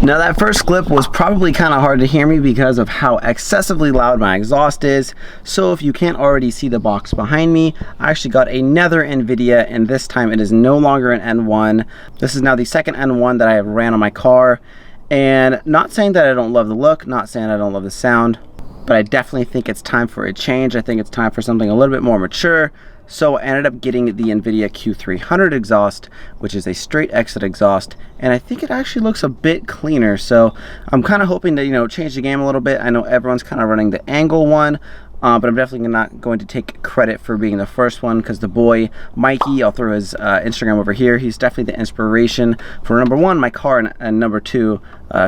Now that first clip was probably kind of hard to hear me because of how excessively loud my exhaust is. So if you can't already see the box behind me, I actually got another Invidia, and this time it is no longer an N1. This is now the second N1 that I have ran on my car. And not saying that I don't love the look, not saying I don't love the sound, but I definitely think it's time for a change. I think it's time for something a little bit more mature. So I ended up getting the Invidia Q300 exhaust, which is a straight exit exhaust, and I think it actually looks a bit cleaner. So I'm kind of hoping to, change the game a little bit. I know everyone's kind of running the angle one, but I'm definitely not going to take credit for being the first one, because the boy Mikey, I'll throw his Instagram over here, he's definitely the inspiration for number one, my car, and number two,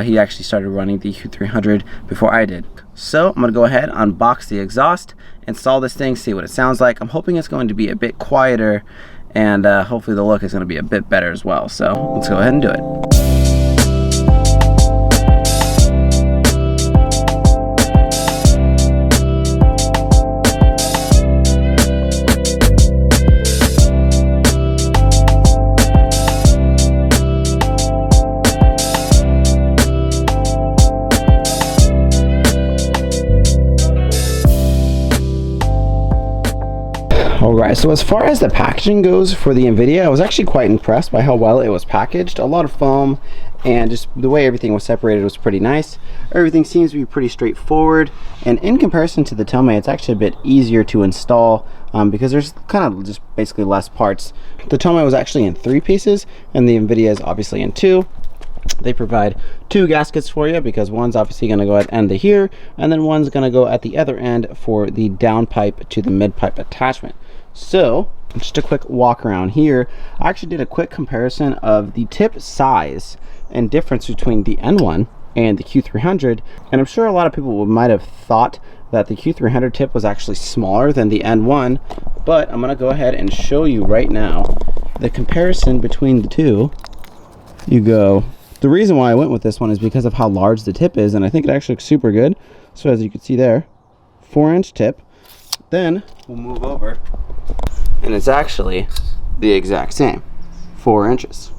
he actually started running the Q300 before I did. So I'm gonna go ahead, unbox the exhaust, install this thing, see what it sounds like. I'm hoping it's going to be a bit quieter, and hopefully the look is gonna be a bit better as well. So let's go ahead and do it. Alright, so as far as the packaging goes for the Invidia, I was actually quite impressed by how well it was packaged. A lot of foam, and just the way everything was separated was pretty nice. Everything seems to be pretty straightforward, and in comparison to the Tomei, it's actually a bit easier to install because there's kind of just basically less parts. The Tomei was actually in 3 pieces, and the Invidia is obviously in 2. They provide 2 gaskets for you, because one's obviously going to go at the end of here, and then one's going to go at the other end for the downpipe to the mid-pipe attachment. So just a quick walk around here. I actually did a quick comparison of the tip size and difference between the N1 and the Q300, and I'm sure a lot of people might have thought that the Q300 tip was actually smaller than the N1, but I'm going to go ahead and show you right now the comparison between the two. The reason why I went with this one is because of how large the tip is, and I think it actually looks super good. So as you can see there, 4-inch tip. Then we'll move over, and it's actually the exact same, 4 inches.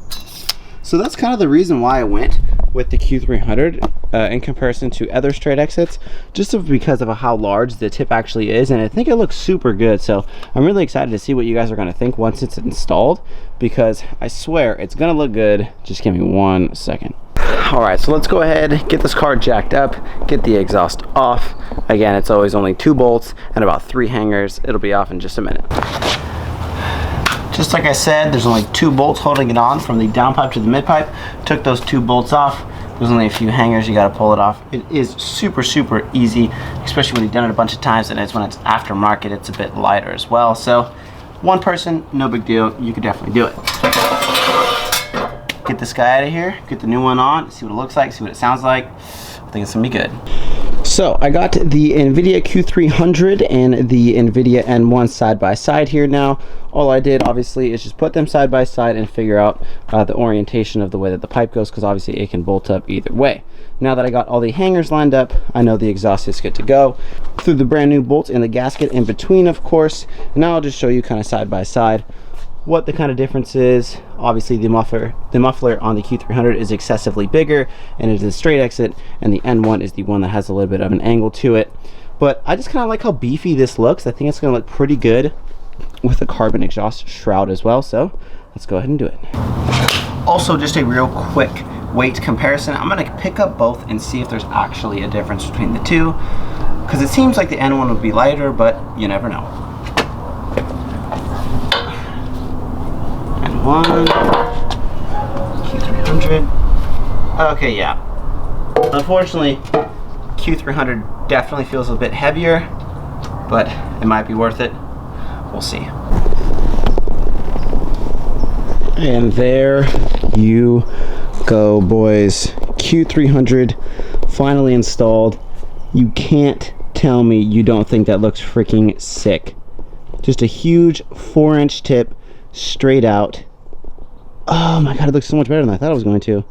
So that's kind of the reason why I went with the Q300 in comparison to other straight exits, just because of how large the tip actually is, and I think it looks super good. So I'm really excited to see what you guys are going to think once it's installed, because I swear it's going to look good. Just give me 1 second. Alright, so let's go ahead, get this car jacked up, get the exhaust off. Again, it's always only 2 bolts and about 3 hangers. It'll be off in just a minute. Just like I said, there's only 2 bolts holding it on from the downpipe to the midpipe. Took those 2 bolts off. There's only a few hangers, you gotta pull it off. It is super easy, especially when you've done it a bunch of times, and when it's aftermarket, it's a bit lighter as well. So, one person, no big deal, you could definitely do it. Get this guy out of here, get the new one on, see what it looks like, see what it sounds like. I think it's gonna be good. So I got the Invidia Q300 and the Invidia N1 side by side here now. All I did obviously is just put them side by side and figure out the orientation of the way that the pipe goes, because obviously it can bolt up either way. Now that I got all the hangers lined up, I know the exhaust is good to go. Threw the brand new bolts in the gasket in between, of course. Now I'll just show you kind of side by side what the kind of difference is. Obviously the muffler on the Q300 is excessively bigger, and it is a straight exit, and the N1 is the one that has a little bit of an angle to it. But I just kind of like how beefy this looks. I think it's going to look pretty good with the carbon exhaust shroud as well. So let's go ahead and do it. Also, just a real quick weight comparison. I'm going to pick up both and see if there's actually a difference between the two, because it seems like the N1 would be lighter, but you never know. N1, Q300. Okay, yeah. Unfortunately, Q300 definitely feels a bit heavier, but it might be worth it. We'll see. And there you go, boys. Q300 finally installed. You can't tell me you don't think that looks freaking sick. Just a huge 4-inch tip straight out. Oh my god, it looks so much better than I thought it was going to.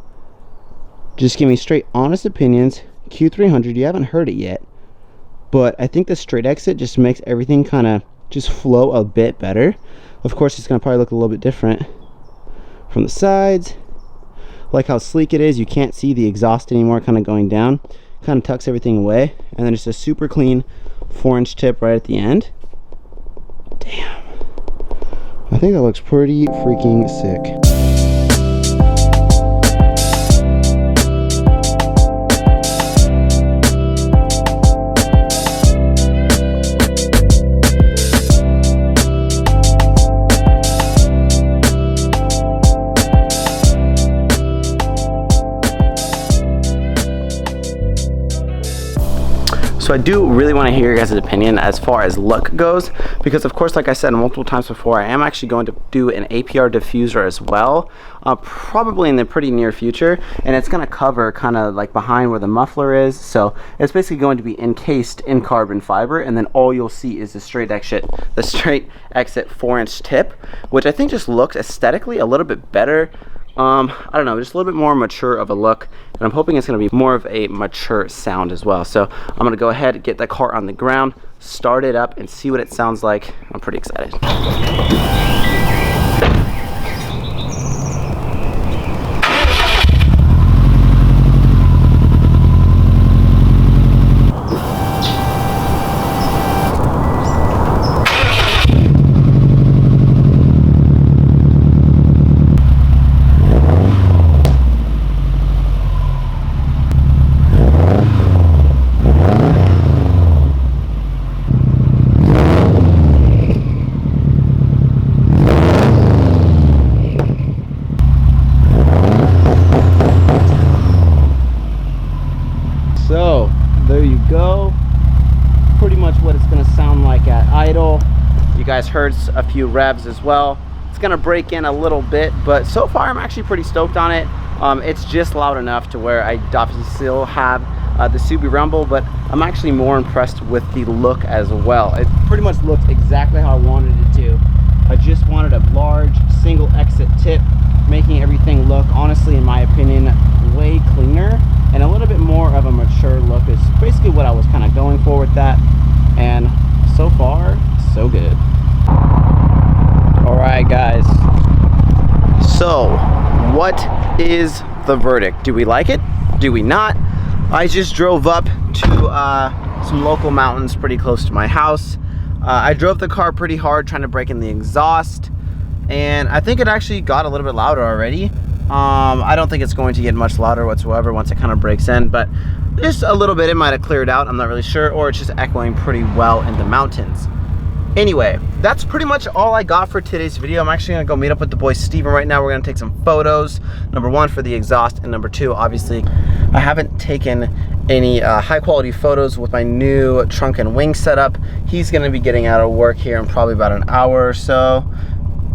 Just give me straight honest opinions. Q300, you haven't heard it yet, but I think the straight exit just makes everything kind of just flow a bit better. Of course, it's going to probably look a little bit different from the sides. like how sleek it is. You can't see the exhaust anymore kind of going down. Kind of tucks everything away. And then just a super clean 4-inch tip right at the end. Damn. I think that looks pretty freaking sick. So I do really want to hear your guys' opinion as far as look goes, because of course, like I said multiple times before, I am actually going to do an APR diffuser as well, probably in the pretty near future, and it's going to cover kind of like behind where the muffler is. So it's basically going to be encased in carbon fiber, and then all you'll see is the straight exit 4-inch tip, which I think just looks aesthetically a little bit better. I don't know, just a little bit more mature of a look, and I'm hoping it's going to be more of a mature sound as well. So I'm going to go ahead and get the car on the ground, start it up, and see what it sounds like. I'm pretty excited. So there you go, pretty much what it's going to sound like at idle. You guys heard a few revs as well. It's going to break in a little bit, but so far I'm actually pretty stoked on it. It's just loud enough to where I obviously still have the Subaru rumble, but I'm actually more impressed with the look as well. It pretty much looks exactly how I wanted it to. I just wanted a large single exit tip, making everything look, honestly, in my opinion, way cleaner and a little bit more of a mature look is basically what I was kind of going for with that. And so far, so good. All right, guys. So what is the verdict? Do we like it? Do we not? I just drove up to some local mountains pretty close to my house. I drove the car pretty hard trying to break in the exhaust, and I think it actually got a little bit louder already. I don't think it's going to get much louder whatsoever once it kind of breaks in, but just a little bit. It might have cleared out, I'm not really sure, or it's just echoing pretty well in the mountains. Anyway, that's pretty much all I got for today's video. I'm actually gonna go meet up with the boy Steven right now. We're gonna take some photos. Number one, for the exhaust, and number two, obviously, I haven't taken any high quality photos with my new trunk and wing setup. He's gonna be getting out of work here in probably about an hour or so.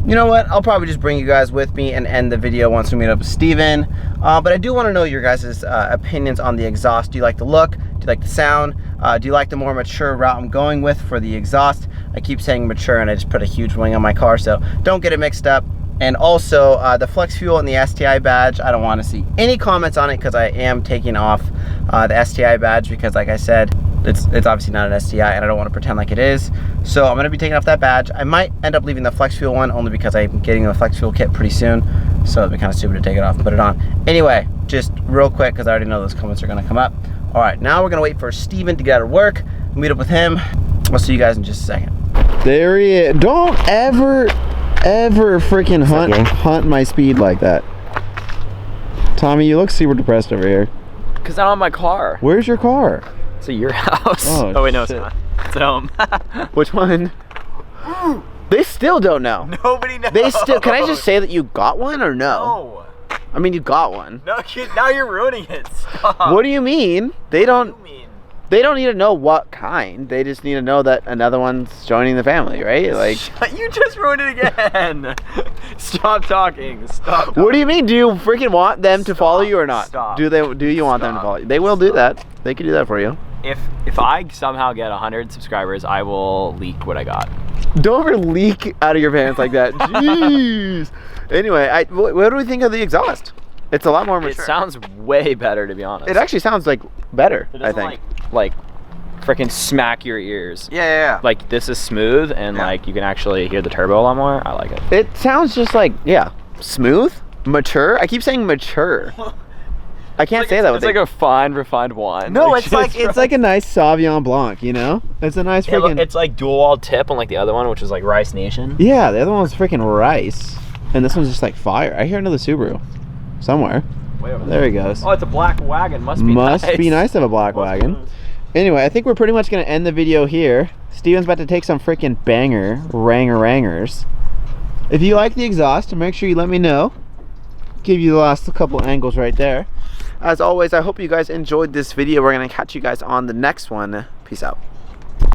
You know what, I'll probably just bring you guys with me and end the video once we meet up with Steven. But I do want to know your guys' opinions on the exhaust. Do you like the look? Do you like the sound? Do you like the more mature route I'm going with for the exhaust? I keep saying mature and I just put a huge wing on my car, so don't get it mixed up. And also the flex fuel and the STI badge, I don't want to see any comments on it because I am taking off the STI badge because, like I said, it's obviously not an STI and I don't want to pretend like it is. So I'm going to be taking off that badge. I might end up leaving the flex fuel one only because I'm getting the flex fuel kit pretty soon. So it'd be kind of stupid to take it off and put it on. Anyway, just real quick because I already know those comments are going to come up. All right, now we're going to wait for Steven to get out of work, meet up with him. I'll see you guys in just a second. There he is. Don't ever freaking hunt my speed like that. Tommy, you look super depressed over here. Because I'm on my car. Where's your car? It's at your house. Oh wait, no, shit. it's not. It's at home. Which one? They still don't know. Nobody knows. They still. Can I just say that you got one or no? No. I mean, you got one. No, now you're ruining it. Stop. What do you mean? They don't. What do you mean? They don't need to know what kind. They just need to know that another one's joining the family, right? Like, you just ruined it again. Stop talking. Stop talking. What do you mean? Do you freaking want them to follow you or not? Stop. Do you want them to follow you? They will do that. They can do that for you. If I somehow get 100 subscribers, I will leak what I got. Don't ever leak out of your pants like that. Jeez. Anyway, what do we think of the exhaust? It's a lot more mature. It sounds way better, to be honest. It actually sounds like better, I think. Like freaking smack your ears. Yeah. Like, this is smooth, and like you can actually hear the turbo a lot more. I like it. It sounds just like, yeah, smooth. Mature? I keep saying mature. I can't say that with It's like a fine, refined wine. No, it's like a nice Sauvignon Blanc, you know? It's a nice freaking... It's like dual wall tip, unlike the other one, which was like Rice Nation. Yeah, the other one was freaking rice. And this one's just like fire. I hear another Subaru. Somewhere. Way over There he goes. Oh, it's a black wagon. Must be Must nice. be nice to have a black wagon. Anyway, I think we're pretty much going to end the video here. Steven's about to take some freaking banger rangers. If you like the exhaust, make sure you let me know. Give you the last couple angles right there. As always, I hope you guys enjoyed this video. We're going to catch you guys on the next one. Peace out.